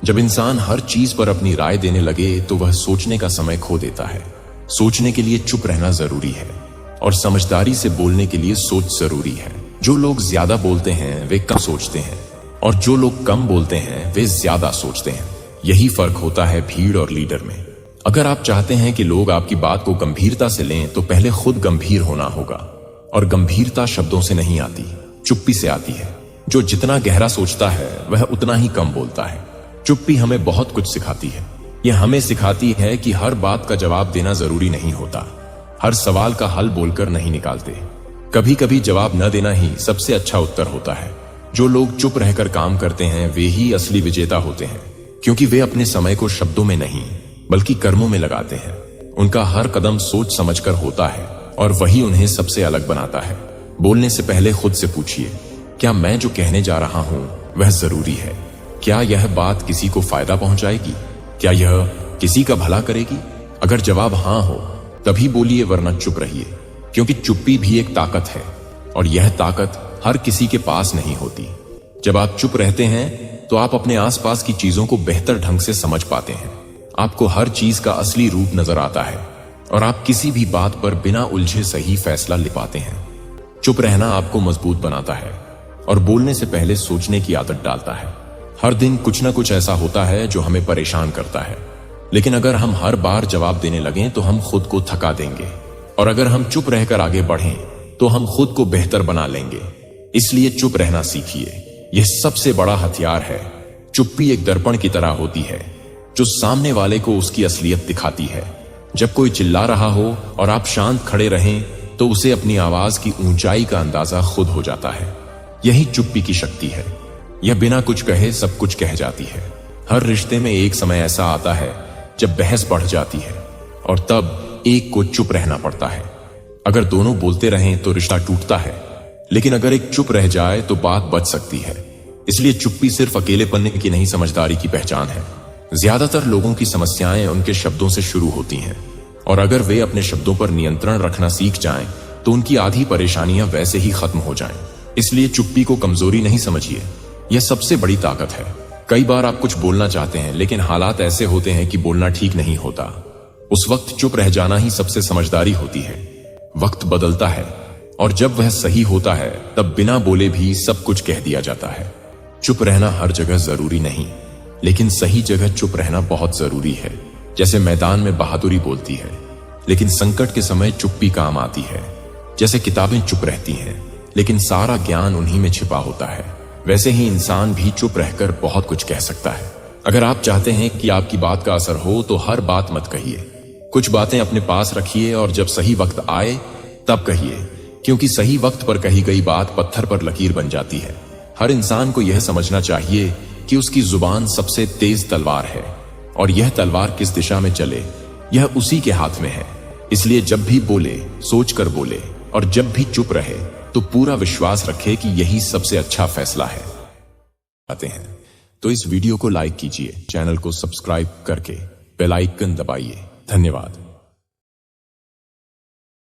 जब इंसान हर चीज पर अपनी राय देने लगे तो वह सोचने का समय खो देता है। सोचने के लिए चुप रहना जरूरी है और समझदारी से बोलने के लिए सोच जरूरी है। जो लोग ज्यादा बोलते हैं वे कम सोचते हैं और जो लोग कम बोलते हैं वे ज्यादा सोचते हैं। यही फर्क होता है भीड़ और लीडर में। अगर आप चाहते हैं कि लोग आपकी बात को गंभीरता से लें तो पहले खुद गंभीर होना होगा। और गंभीरता शब्दों से नहीं आती, चुप्पी से आती है। जो जितना गहरा सोचता है वह उतना ही कम बोलता है। चुप्पी हमें बहुत कुछ सिखाती है। यह हमें सिखाती है कि हर बात का जवाब देना जरूरी नहीं होता। हर सवाल का हल बोलकर नहीं निकालते। कभी कभी जवाब न देना ही सबसे अच्छा उत्तर होता है। जो लोग चुप रहकर काम करते हैं वे ही असली विजेता होते हैं, क्योंकि वे अपने समय को शब्दों में नहीं बल्कि कर्मों में लगाते हैं। उनका हर कदम सोच समझकर होता है और वही उन्हें सबसे अलग बनाता है। बोलने से पहले खुद से पूछिए, क्या मैं जो कहने जा रहा हूं वह जरूरी है? क्या यह बात किसी को फायदा पहुंचाएगी? क्या यह किसी का भला करेगी? अगर जवाब हां हो तभी बोलिए, वरना चुप रहिए, क्योंकि चुप्पी भी एक ताकत है और यह ताकत हर किसी के पास नहीं होती। जब आप चुप रहते हैं तो आप अपने आसपास की चीजों को बेहतर ढंग से समझ पाते हैं। आपको हर चीज का असली रूप नजर आता है और आप किसी भी बात पर बिना उलझे सही फैसला ले पाते हैं। चुप रहना आपको मजबूत बनाता है और बोलने से पहले सोचने की आदत डालता है। हर दिन कुछ ना कुछ ऐसा होता है जो हमें परेशान करता है, लेकिन अगर हम हर बार जवाब देने लगें तो हम खुद को थका देंगे और अगर हम चुप रहकर आगे बढ़ें तो हम खुद को बेहतर बना लेंगे। इसलिए चुप रहना सीखिए। यह सबसे बड़ा हथियार है। चुप्पी एक दर्पण की तरह होती है जो सामने वाले को उसकी असलियत दिखाती है। जब कोई चिल्ला रहा हो और आप शांत खड़े रहें तो उसे अपनी आवाज की ऊंचाई का अंदाजा खुद हो जाता है। यही चुप्पी की शक्ति है। यह बिना कुछ कहे सब कुछ कह जाती है। हर रिश्ते में एक समय ऐसा आता है जब बहस बढ़ जाती है और तब एक को चुप रहना पड़ता है। अगर दोनों बोलते रहें तो रिश्ता टूटता है, लेकिन अगर एक चुप रह जाए तो बात बच सकती है। इसलिए चुप्पी सिर्फ अकेलेपन की नहीं, समझदारी की पहचान है। ज्यादातर लोगों की समस्याएं उनके शब्दों से शुरू होती हैं और अगर वे अपने शब्दों पर नियंत्रण रखना सीख जाएं तो उनकी आधी परेशानियां वैसे ही खत्म हो जाएं। इसलिए चुप्पी को कमजोरी नहीं समझिए, यह सबसे बड़ी ताकत है। कई बार आप कुछ बोलना चाहते हैं लेकिन हालात ऐसे होते हैं कि बोलना ठीक नहीं होता। उस वक्त चुप रह जाना ही सबसे समझदारी होती है। वक्त बदलता है और जब वह सही होता है तब बिना बोले भी सब कुछ कह दिया जाता है। चुप रहना हर जगह जरूरी नहीं, लेकिन सही जगह चुप रहना बहुत जरूरी है। जैसे मैदान में बहादुरी बोलती है, लेकिन संकट के समय चुप्पी काम आती है। जैसे किताबें चुप रहती हैं, लेकिन सारा ज्ञान उन्हीं में छिपा होता है, वैसे ही इंसान भी चुप रहकर बहुत कुछ कह सकता है। अगर आप चाहते हैं कि आपकी बात का असर हो तो हर बात मत कहिए। कुछ बातें अपने पास रखिए और जब सही वक्त आए तब कहिए, क्योंकि सही वक्त पर कही गई बात पत्थर पर लकीर बन जाती है। हर इंसान को यह समझना चाहिए कि उसकी जुबान सबसे तेज तलवार है और यह तलवार किस दिशा में चले यह उसी के हाथ में है। इसलिए जब भी बोले सोच कर बोले और जब भी चुप रहे तो पूरा विश्वास रखे कि यही सबसे अच्छा फैसला है। आते हैं तो इस वीडियो को लाइक कीजिए, चैनल को सब्सक्राइब करके बेल आइकन दबाइए। धन्यवाद।